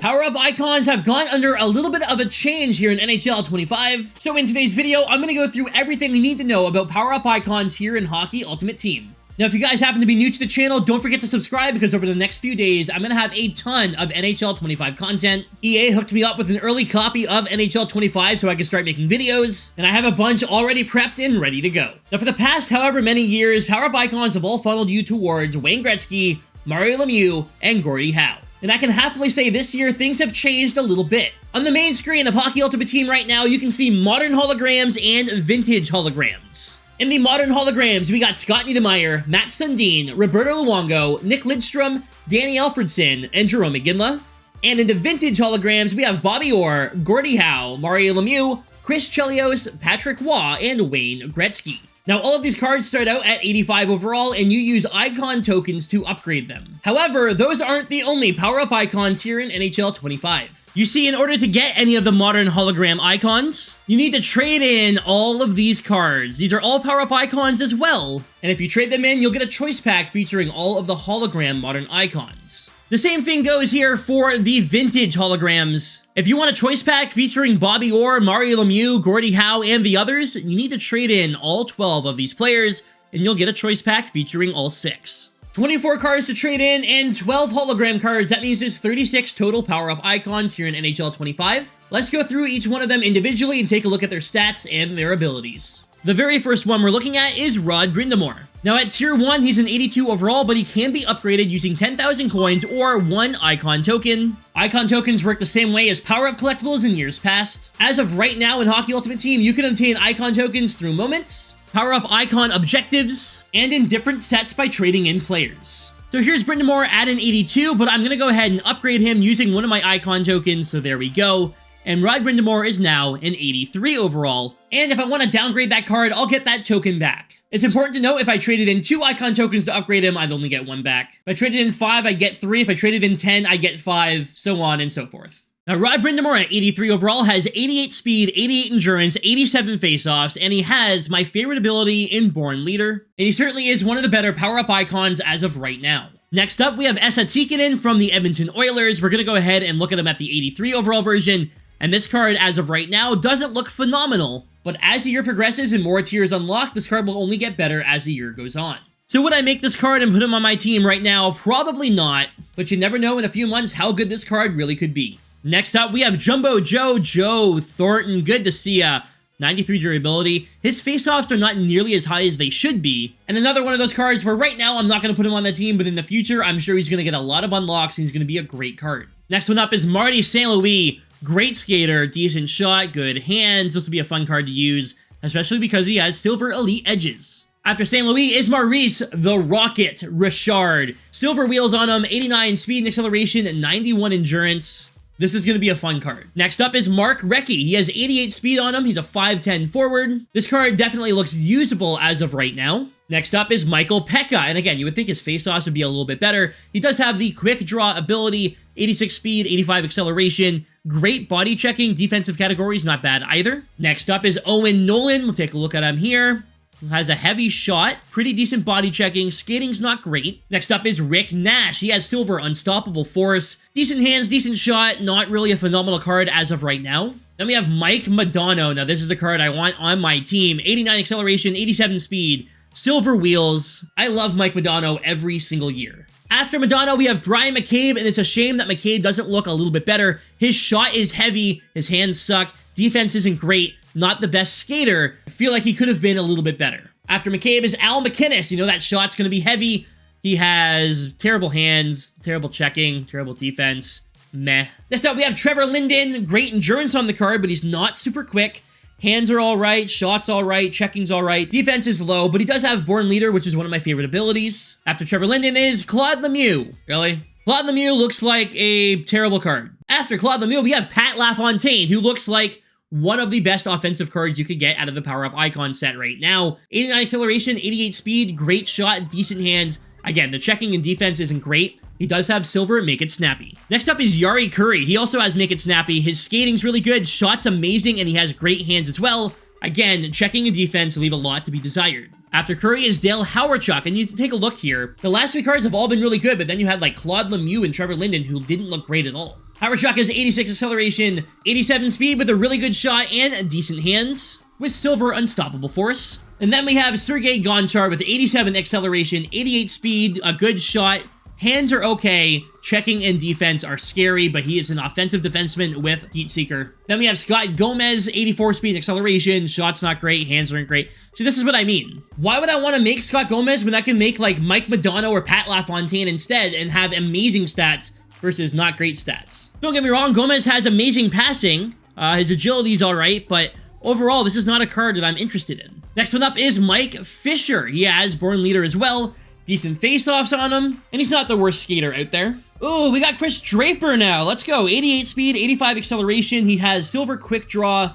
Power-up icons have gone under a little bit of a change here in NHL 25. So in today's video, I'm going to go through everything we need to know about power-up icons here in Hockey Ultimate Team. Now, if you guys happen to be new to the channel, don't forget to subscribe because over the next few days, I'm going to have a ton of NHL 25 content. EA hooked me up with an early copy of NHL 25 so I can start making videos, and I have a bunch already prepped and ready to go. Now, for the past however many years, power-up icons have all funneled you towards Wayne Gretzky, Mario Lemieux, and Gordie Howe. And I can happily say this year, things have changed a little bit. On the main screen of Hockey Ultimate Team right now, you can see modern holograms and vintage holograms. In the modern holograms, we got Scott Niedermayer, Matt Sundin, Roberto Luongo, Nick Lidstrom, Danny Alfredson, and Jerome McGinley. And in the vintage holograms, we have Bobby Orr, Gordie Howe, Mario Lemieux, Chris Chelios, Patrick Waugh, and Wayne Gretzky. Now, all of these cards start out at 85 overall, and you use icon tokens to upgrade them. However, those aren't the only power-up icons here in NHL 25. You see, in order to get any of the modern hologram icons, you need to trade in all of these cards. These are all power-up icons as well, and if you trade them in, you'll get a choice pack featuring all of the hologram modern icons. The same thing goes here for the vintage holograms. If you want a choice pack featuring Bobby Orr, Mario Lemieux, Gordie Howe, and the others, you need to trade in all 12 of these players, and you'll get a choice pack featuring all 6. 24 cards to trade in, and 12 hologram cards. That means there's 36 total power-up icons here in NHL 25. Let's go through each one of them individually and take a look at their stats and their abilities. The very first one we're looking at is Rod Brind'Amour. Now at tier 1, he's an 82 overall, but he can be upgraded using 10,000 coins or 1 icon token. Icon tokens work the same way as power-up collectibles in years past. As of right now in Hockey Ultimate Team, you can obtain icon tokens through moments, power-up icon objectives, and in different sets by trading in players. So here's Brind'Amour at an 82, but I'm going to go ahead and upgrade him using one of my icon tokens, so there we go. And Rod Brind'Amour is now an 83 overall, and if I want to downgrade that card, I'll get that token back. It's important to note if I traded in 2 icon tokens to upgrade him, I'd only get 1 back. If I traded in 5, I get 3. If I traded in 10, I get 5, so on and so forth. Now, Rod Brind'Amour at 83 overall has 88 speed, 88 endurance, 87 faceoffs, and he has my favorite ability in Born Leader. And he certainly is one of the better power-up icons as of right now. Next up, we have Esa Tikkanen from the Edmonton Oilers. We're going to go ahead and look at him at the 83 overall version. And this card, as of right now, doesn't look phenomenal. But as the year progresses and more tiers unlock, this card will only get better as the year goes on. So would I make this card and put him on my team right now? Probably not. But you never know in a few months how good this card really could be. Next up, we have Jumbo Joe Thornton. Good to see ya. 93 durability. His faceoffs are not nearly as high as they should be. And another one of those cards where right now I'm not going to put him on the team, but in the future, I'm sure he's going to get a lot of unlocks and he's going to be a great card. Next one up is Marty St. Louis. Great skater, decent shot, good hands. This will be a fun card to use, especially because he has silver elite edges. After St. Louis is Maurice the Rocket Richard. Silver wheels on him, 89 speed and acceleration, and 91 endurance. This is going to be a fun card. Next up is Mark Recchi. He has 88 speed on him. He's a 5'10 forward. This card definitely looks usable as of right now. Next up is Michael Pekka. And again, you would think his face-offs would be a little bit better. He does have the quick draw ability, 86 speed, 85 acceleration, great body checking, defensive categories, not bad either. Next up is Owen Nolan. We'll take a look at him here. Has a heavy shot, pretty decent body checking, skating's not great. Next up is Rick Nash. He has silver, unstoppable force, decent hands, decent shot, not really a phenomenal card as of right now. Then we have Mike Modano. Now this is the card I want on my team. 89 acceleration, 87 speed, silver wheels. I love Mike Modano every single year. After Modano, we have Brian McCabe, and it's a shame that McCabe doesn't look a little bit better. His shot is heavy, his hands suck, defense isn't great, not the best skater. I feel like he could have been a little bit better. After McCabe is Al McInnes. You know that shot's going to be heavy. He has terrible hands, terrible checking, terrible defense. Meh. Next up, we have Trevor Linden. Great endurance on the card, but he's not super quick. Hands are all right, shots all right, checking's all right. Defense is low, but he does have Born Leader, which is one of my favorite abilities. After Trevor Linden is Claude Lemieux. Really? Claude Lemieux looks like a terrible card. After Claude Lemieux, we have Pat LaFontaine, who looks like one of the best offensive cards you could get out of the power-up icon set right now. 89 acceleration, 88 speed, great shot, decent hands. Again, the checking and defense isn't great. He does have silver, Make It Snappy. Next up is Yari Curry. He also has Make It Snappy. His skating's really good, shot's amazing, and he has great hands as well. Again, checking and defense leave a lot to be desired. After Curry is Dale Hawerchuk, and you need to take a look here. The last 3 cards have all been really good, but then you had like Claude Lemieux and Trevor Linden who didn't look great at all. Howard Chuck has 86 acceleration, 87 speed with a really good shot and decent hands, with silver unstoppable force. And then we have Sergei Gonchar with 87 acceleration, 88 speed, a good shot. Hands are okay, checking and defense are scary, but he is an offensive defenseman with Heat Seeker. Then we have Scott Gomez, 84 speed and acceleration, shots not great, hands aren't great. So this is what I mean. Why would I want to make Scott Gomez when I can make like Mike Madonna or Pat LaFontaine instead and have amazing stats versus not great stats? Don't get me wrong, Gomez has amazing passing, his agility's alright, but overall this is not a card that I'm interested in. Next one up is Mike Fisher. He has Born Leader as well. Decent face-offs on him, and he's not the worst skater out there. Ooh, we got Chris Draper now. Let's go. 88 speed, 85 acceleration. He has silver quick draw.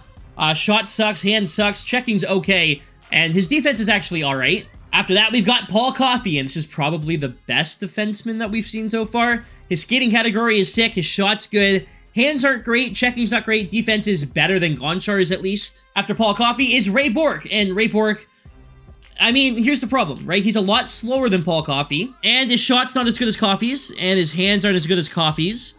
Shot sucks, hand sucks, checking's okay, and his defense is actually all right. After that, we've got Paul Coffey, and this is probably the best defenseman that we've seen so far. His skating category is sick. His shot's good. Hands aren't great, checking's not great, defense is better than Gonchar's at least. After Paul Coffey is Ray Bourque, and Ray Bourque, I mean, here's the problem, right? He's a lot slower than Paul Coffey, and his shot's not as good as Coffey's, and his hands aren't as good as Coffey's,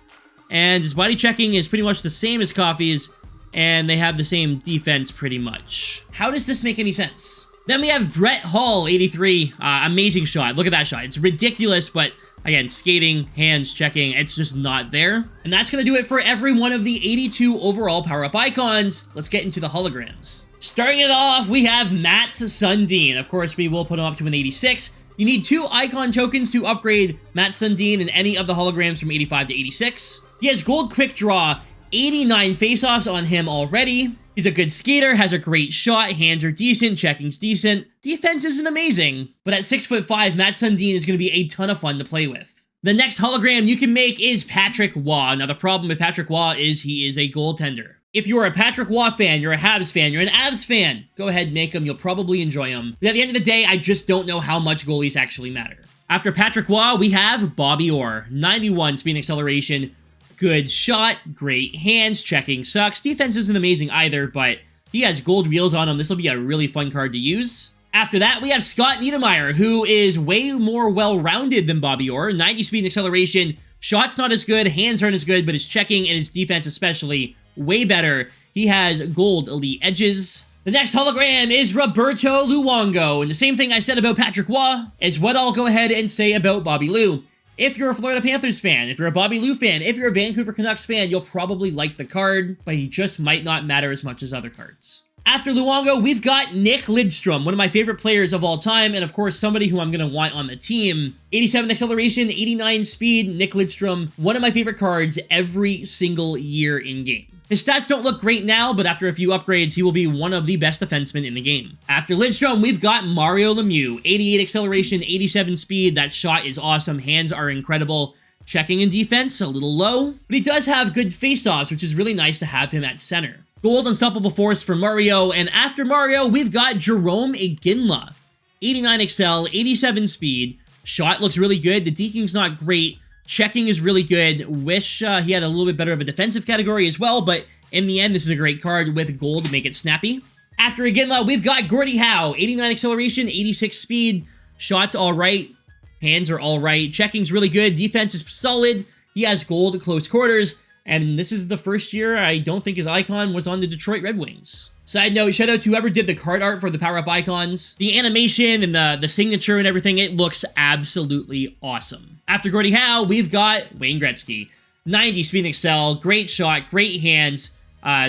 and his body checking is pretty much the same as Coffey's, and they have the same defense pretty much. How does this make any sense? Then we have Brett Hall, 83, amazing shot. Look at that shot. It's ridiculous, but again, skating, hands, checking, it's just not there. And that's going to do it for every one of the 82 overall power-up icons. Let's get into the holograms. Starting it off, we have Mats Sundin. Of course, we will put him up to an 86. You need 2 icon tokens to upgrade Mats Sundin in any of the holograms from 85 to 86. He has gold quick draw, 89 faceoffs on him already. He's a good skater, has a great shot, hands are decent, checking's decent. Defense isn't amazing, but at 6'5", Mats Sundin is going to be a ton of fun to play with. The next hologram you can make is Patrick Waugh. Now, the problem with Patrick Waugh is he is a goaltender. If you're a Patrick Waugh fan, you're a Habs fan, you're an Avs fan, go ahead, make him. You'll probably enjoy him. But at the end of the day, I just don't know how much goalies actually matter. After Patrick Waugh, we have Bobby Orr. 91 speed and acceleration. Good shot, great hands, checking sucks. Defense isn't amazing either, but he has gold wheels on him. This will be a really fun card to use. After that, we have Scott Niedermayer, who is way more well-rounded than Bobby Orr. 90 speed and acceleration. Shot's not as good, hands aren't as good, but his checking and his defense especially way better. He has gold elite edges. The next hologram is Roberto Luongo, and the same thing I said about Patrick Waugh is what I'll go ahead and say about Bobby Lou. If you're a Florida Panthers fan, if you're a Bobby Lou fan, if you're a Vancouver Canucks fan, you'll probably like the card, but he just might not matter as much as other cards. After Luongo, we've got Nick Lidstrom, one of my favorite players of all time, and of course, somebody who I'm going to want on the team. 87 acceleration, 89 speed, Nick Lidstrom, one of my favorite cards every single year in-game. His stats don't look great now, but after a few upgrades, he will be one of the best defensemen in the game. After Lidstrom, we've got Mario Lemieux. 88 acceleration, 87 speed. That shot is awesome. Hands are incredible. Checking and defense, a little low. But he does have good face-offs, which is really nice to have him at center. Gold unstoppable force for Mario. And after Mario, we've got Jerome Iginla. 89 excel, 87 speed. Shot looks really good. The deking's not great. Checking is really good. Wish he had a little bit better of a defensive category as well, but in the end, this is a great card with gold to make it snappy. After Iginla, we've got Gordie Howe. 89 acceleration, 86 speed. Shots all right. Hands are all right. Checking's really good. Defense is solid. He has gold at close quarters. And this is the first year I don't think his icon was on the Detroit Red Wings. Side note, shout out to whoever did the card art for the power-up icons. The animation and the signature and everything, it looks absolutely awesome. After Gordie Howe, we've got Wayne Gretzky. 90 speed and excel, great shot, great hands.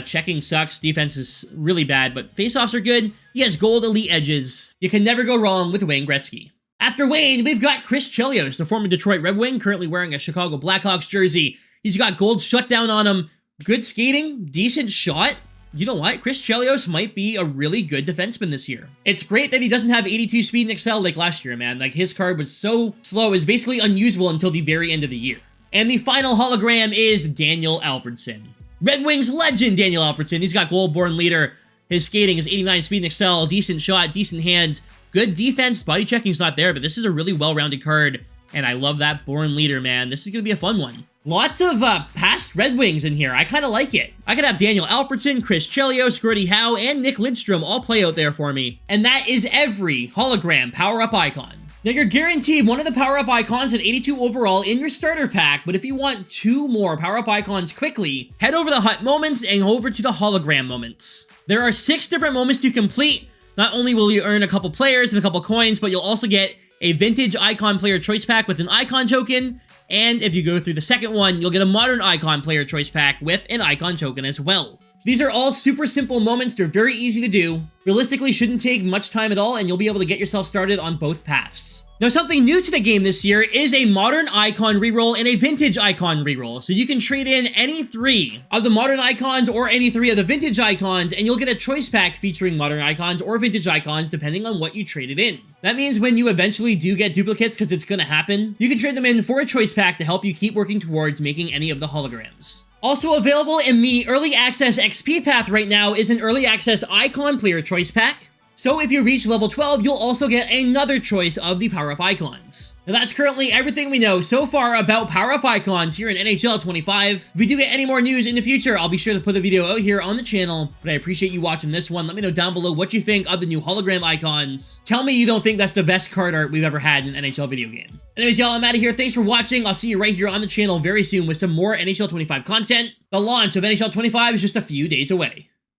Checking sucks, defense is really bad, but faceoffs are good. He has gold elite edges. You can never go wrong with Wayne Gretzky. After Wayne, we've got Chris Chelios, the former Detroit Red Wing, currently wearing a Chicago Blackhawks jersey. He's got gold shutdown on him. Good skating, decent shot. You know what? Chris Chelios might be a really good defenseman this year. It's great that he doesn't have 82 speed and excel like last year, man. Like, his card was so slow, it's basically unusable until the very end of the year. And the final hologram is Daniel Alfredsson. Red Wings legend Daniel Alfredsson. He's got gold born leader. His skating is 89 speed and excel, decent shot, decent hands, good defense. Body checking's not there, but this is a really well-rounded card. And I love that born leader, man. This is going to be a fun one. Lots of past Red Wings in here. I kind of like it. I could have Daniel Alfredsson, Chris Chelios, Gordie Howe, and Nick Lidstrom all play out there for me. And that is every hologram power-up icon. Now you're guaranteed one of the power-up icons at 82 overall in your starter pack, but if you want 2 more power-up icons quickly, head over to Hut Moments and over to the Hologram Moments. There are 6 different moments to complete. Not only will you earn a couple players and a couple coins, but you'll also get a vintage icon player choice pack with an icon token, and if you go through the second one, you'll get a modern icon player choice pack with an icon token as well. These are all super simple moments. They're very easy to do. Realistically, shouldn't take much time at all, and you'll be able to get yourself started on both paths. Now, something new to the game this year is a modern icon reroll and a vintage icon reroll. So you can trade in any 3 of the modern icons or any 3 of the vintage icons, and you'll get a choice pack featuring modern icons or vintage icons depending on what you traded in. That means when you eventually do get duplicates, because it's going to happen, you can trade them in for a choice pack to help you keep working towards making any of the holograms. Also available in the Early Access XP path right now is an Early Access Icon Player Choice Pack. So if you reach level 12, you'll also get another choice of the power-up icons. Now that's currently everything we know so far about power-up icons here in NHL 25. If we do get any more news in the future, I'll be sure to put a video out here on the channel, but I appreciate you watching this one. Let me know down below what you think of the new hologram icons. Tell me you don't think that's the best card art we've ever had in an NHL video game. Anyways, y'all, I'm out of here. Thanks for watching. I'll see you right here on the channel very soon with some more NHL 25 content. The launch of NHL 25 is just a few days away.